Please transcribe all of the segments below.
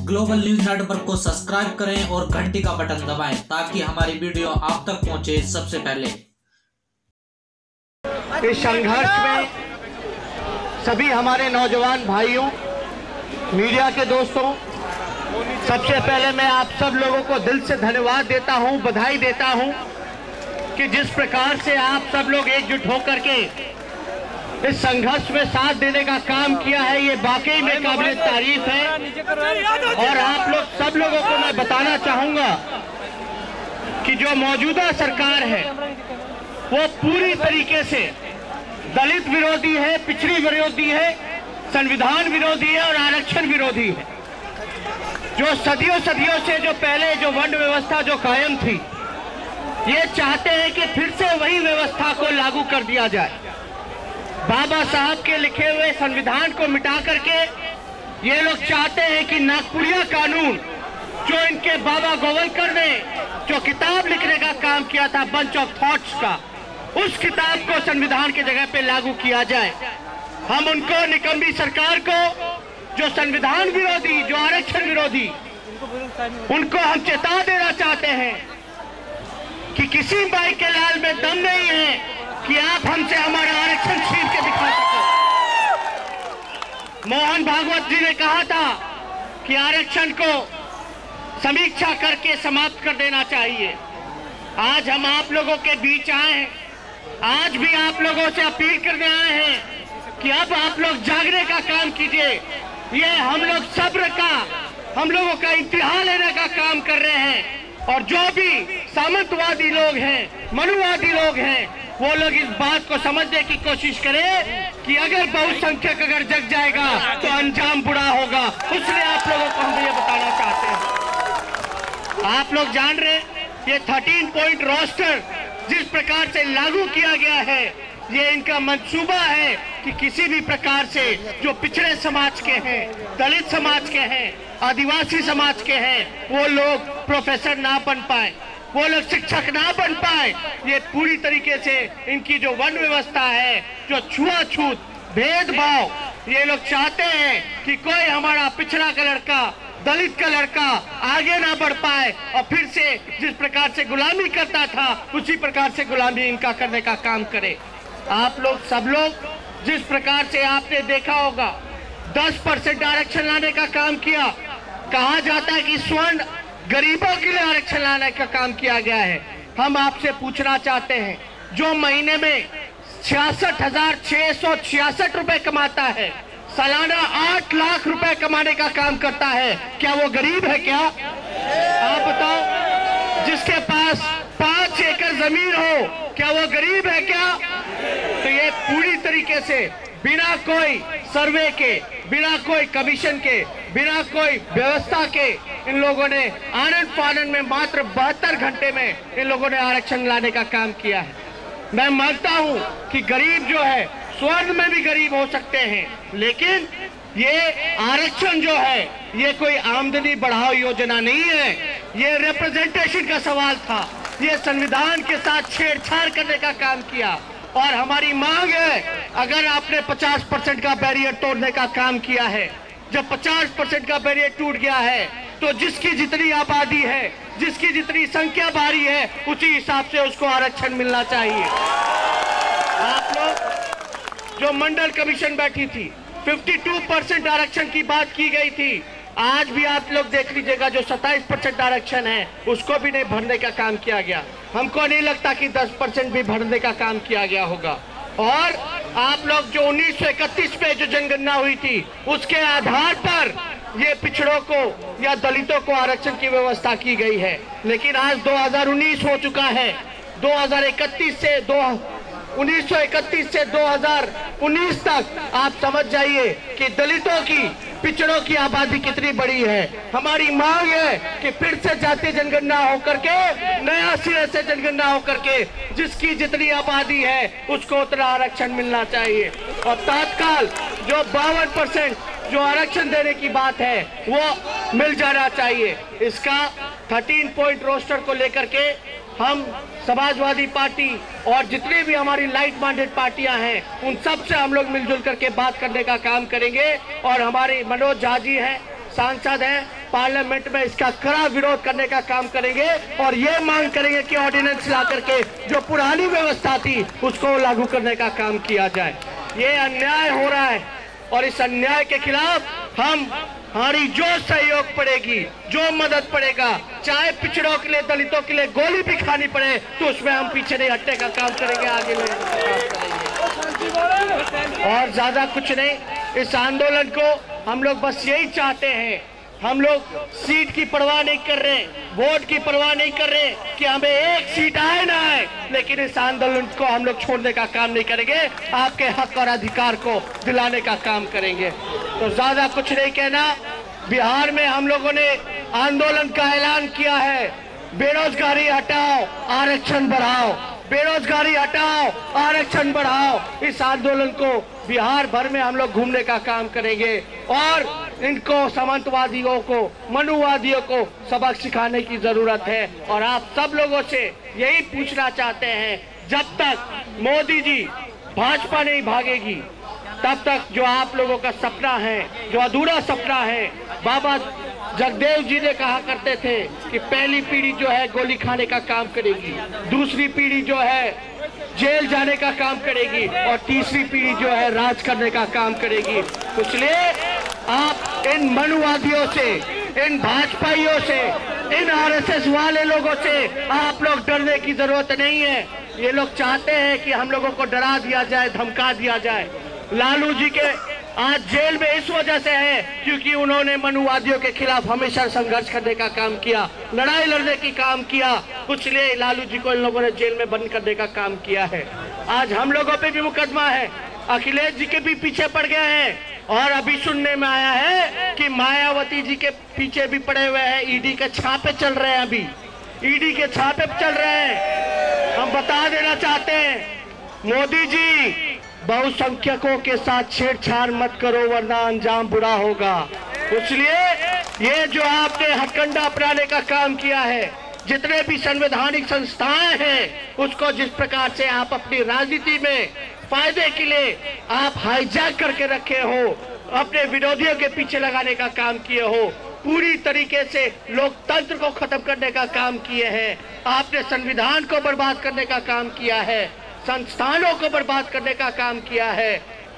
Global news network को subscribe करें और घंटी का बटन दबाएं ताकि हमारी वीडियो आप तक पहुंचे सबसे पहले। इस संघर्ष में सभी हमारे नौजवान भाइयों, मीडिया के दोस्तों, सबसे पहले मैं आप सब लोगों को दिल से धन्यवाद देता हूं, बधाई देता हूं कि जिस प्रकार से आप सब लोग एकजुट होकर के इस संघर्ष में साथ देने का काम किया है, ये वाकई में काबिल तारीफ है। और आप लोग सब लोगों को मैं बताना चाहूंगा कि जो मौजूदा सरकार है वो पूरी तरीके से दलित विरोधी है, पिछड़ी विरोधी है, संविधान विरोधी है और आरक्षण विरोधी है। जो सदियों से जो पहले जो वर्ण व्यवस्था जो कायम थी, ये चाहते हैं कि फिर से वही व्यवस्था को लागू कर दिया जाए। बाबा साहब के लिखे हुए संविधान को मिटा करके ये लोग चाहते हैं कि नागपुरिया कानून, जो इनके बाबा गोवलकर ने जो किताब लिखने का काम किया था, बंच ऑफ थॉट्स का, उस किताब को संविधान की जगह पे लागू किया जाए। हम उनको, निकम्मी सरकार को, जो संविधान विरोधी, जो आरक्षण विरोधी, उनको हम चेता देना चाहते हैं कि किसी बाई के लाल में दम नहीं है कि आप हमसे हमारा आरक्षण छीन के दिखा सको। मोहन भागवत जी ने कहा था कि आरक्षण को समीक्षा करके समाप्त कर देना चाहिए। आज हम आप लोगों के बीच आए हैं, आज भी आप लोगों से अपील करने आए हैं कि अब आप लोग जागने का काम कीजिए। ये हम लोग सब्र का, हम लोगों का इम्तिहान लेने का काम कर रहे हैं। और जो भी सामंतवादी लोग हैं, मनुवादी लोग हैं, वो लोग इस बात को समझने की कोशिश करें कि अगर बहुसंख्यक अगर जग जाएगा तो अंजाम बुरा होगा। इसलिए आप लोगों को हम ये बताना चाहते हैं। आप लोग जान रहे हैं ये 13 पॉइंट रोस्टर जिस प्रकार से लागू किया गया है, ये इनका मंसूबा है कि किसी भी प्रकार से जो पिछड़े समाज के हैं, दलित समाज के हैं, आदिवासी समाज के हैं, वो लोग प्रोफेसर ना बन पाए, वो लोग शिक्षक ना बन पाए। ये पूरी तरीके से इनकी जो वर्ण व्यवस्था है, जो छुआछूत भेदभाव, ये लोग चाहते हैं कि कोई हमारा पिछड़ा का लड़का, दलित का लड़का आगे ना बढ़ पाए और फिर से जिस प्रकार से गुलामी करता था उसी प्रकार से गुलामी इनका करने का काम करे। आप लोग सब लोग जिस प्रकार से आपने देखा होगा 10% आरक्षण लाने का काम किया, कहा जाता है कि स्वर्ण गरीबों के लिए आरक्षण लाने का काम किया गया है। हम आपसे पूछना चाहते हैं, जो महीने में 66,666 रुपए कमाता है, सालाना 8 लाख रुपए कमाने का काम करता है, क्या वो गरीब है? क्या आप बताओ? जिसके पास 5 एकड़ जमीन हो, क्या वो गरीब है? क्या? तो ये पूरी तरीके से बिना कोई सर्वे के, बिना कोई कमीशन के, बिना कोई व्यवस्था के इन लोगों ने आनंद फानंद में मात्र 72 घंटे में इन लोगों ने आरक्षण लाने का काम किया है। मैं मानता हूं कि गरीब जो है स्वर्ण में भी गरीब हो सकते हैं, लेकिन ये आरक्षण जो है ये कोई आमदनी बढ़ाओ योजना नहीं है। ये रिप्रेजेंटेशन का सवाल था। ये संविधान के साथ छेड़छाड़ करने का काम किया। और हमारी मांग है, अगर आपने 50% का बैरियर तोड़ने का काम किया है, जब 50% का बैरियर टूट गया है तो जिसकी जितनी आबादी है, जिसकी जितनी संख्या भारी है, उसी हिसाब से उसको आरक्षण मिलना चाहिए। आप लोग जो मंडल कमीशन बैठी थी, 52% आरक्षण की बात की गई थी। आज भी आप लोग देख लीजिएगा, जो 27% आरक्षण है उसको भी नहीं भरने का काम किया गया। हमको नहीं लगता कि 10% भी भरने का काम किया गया होगा। और आप लोग जो 1931 में जो जनगणना हुई थी, उसके आधार पर ये पिछड़ों को या दलितों को आरक्षण की व्यवस्था की गई है। लेकिन आज 2019 हो चुका है। 1931 से 2019 तक आप समझ जाइए कि दलितों की, पिछड़ों की आबादी कितनी बड़ी है। हमारी मांग है कि फिर से जातीय जनगणना होकर के, नया सिरे से जनगणना होकर के जिसकी जितनी आबादी है उसको उतना आरक्षण मिलना चाहिए। और तत्काल जो 52% जो आरक्षण देने की बात है वो मिल जाना चाहिए। इसका 13 पॉइंट रोस्टर को लेकर के हम समाजवादी पार्टी और जितनी भी हमारी लाइट माइंडेड पार्टियां हैं उन सब से हम लोग मिलजुल करके बात करने का काम करेंगे। और हमारे मनोज झा जी हैं, सांसद हैं, पार्लियामेंट में इसका कड़ा विरोध करने का काम करेंगे और ये मांग करेंगे कि ऑर्डिनेंस ला करके जो पुरानी व्यवस्था थी उसको लागू करने का काम किया जाए। ये अन्याय हो रहा है और इस अन्याय के खिलाफ हमारी जो सहयोग पड़ेगी, जो मदद पड़ेगा, चाहे पिछड़ों के लिए, दलितों के लिए गोली भी खानी पड़े तो उसमें हम पीछे नहीं हटने का काम करेंगे, आगे लेने का काम करेंगे। और ज्यादा कुछ नहीं, इस आंदोलन को हम लोग बस यही चाहते हैं, हम लोग सीट की परवाह नहीं कर रहे, वोट की परवाह नहीं कर रहे कि हमें एक सीट आए ना आए, लेकिन इस आंदोलन को हम लोग छोड़ने का काम नहीं करेंगे, आपके हक और अधिकार को दिलाने का काम करेंगे। तो ज्यादा कुछ नहीं कहना। बिहार में हम लोगों ने आंदोलन का ऐलान किया है, बेरोजगारी हटाओ, आरक्षण बढ़ाओ, बेरोजगारी हटाओ, आरक्षण बढ़ाओ। इस आंदोलन को बिहार भर में हम लोग घूमने का काम करेंगे और इनको सामंतवादियों को, मनुवादियों को सबक सिखाने की जरूरत है। और आप सब लोगों से यही पूछना चाहते हैं, जब तक मोदी जी, भाजपा नहीं भागेगी तब तक जो आप लोगों का सपना है, जो अधूरा सपना है, बाबा जगदेव जी ने कहा करते थे कि पहली पीढ़ी जो है गोली खाने का काम करेगी, दूसरी पीढ़ी जो है जेल जाने का काम करेगी और तीसरी पीढ़ी जो है राज करने का काम करेगी। इसलिए आप इन मनुवादियों से, इन भाजपाइयों से, इन आरएसएस वाले लोगों से आप लोग डरने की जरूरत नहीं है। ये लोग चाहते हैं कि हम लोगों को डरा दिया जाए, धमका दिया जाए। लालू जी के आज जेल में इस वजह से है क्योंकि उन्होंने मनुवादियों के खिलाफ हमेशा संघर्ष करने का काम किया, लड़ाई लड़ने की काम किया, इसलिए लालू जी को इन लोगों ने जेल में बंद करने का काम किया है। आज हम लोगों पे भी मुकदमा है, अखिलेश जी के भी पीछे पड़ गए हैं और अभी सुनने में आया है कि मायावती जी के पीछे भी पड़े हुए हैं, ईडी के छापे चल रहे हैं, अभी ईडी के छापे चल रहे हैं। हम बता देना चाहते हैं, मोदी जी बहुसंख्यकों के साथ छेड़छाड़ मत करो वरना अंजाम बुरा होगा। इसलिए ये जो आपने हथकंडा अपनाने का काम किया है, जितने भी संवैधानिक संस्थाएं हैं उसको जिस प्रकार से आप अपनी राजनीति में फायदे के लिए आप हाईजैक करके रखे हो, अपने विरोधियों के पीछे लगाने का काम किए हो, पूरी तरीके से लोकतंत्र को खत्म करने का काम किए हैं, आपने संविधान को बर्बाद करने का काम किया है, संस्थानों को बर्बाद करने का काम किया है।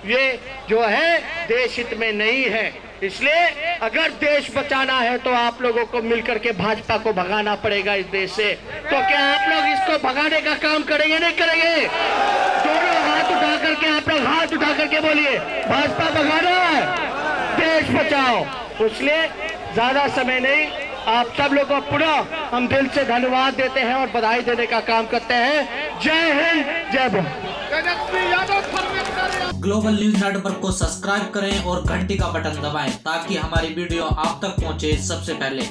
ये जो है देश हित में नहीं है। इसलिए अगर देश बचाना है तो आप लोगों को मिलकर के भाजपा को भगाना पड़ेगा इस देश से। तो क्या आप लोग इसको भगाने का काम करेंगे, नहीं करेंगे? दोनों हाथ उठा करके आप लोग हाथ उठा करके बोलिए, भाजपा भगाना है, देश बचाओ। इसलिए ज्यादा समय नहीं, आप सब लोगों को पुनः हम दिल से धन्यवाद देते हैं और बधाई देने का काम करते हैं। जय हिंद, जय भारत। ग्लोबल न्यूज नेटवर्क को सब्सक्राइब करें और घंटी का बटन दबाएं ताकि हमारी वीडियो आप तक पहुंचे सबसे पहले।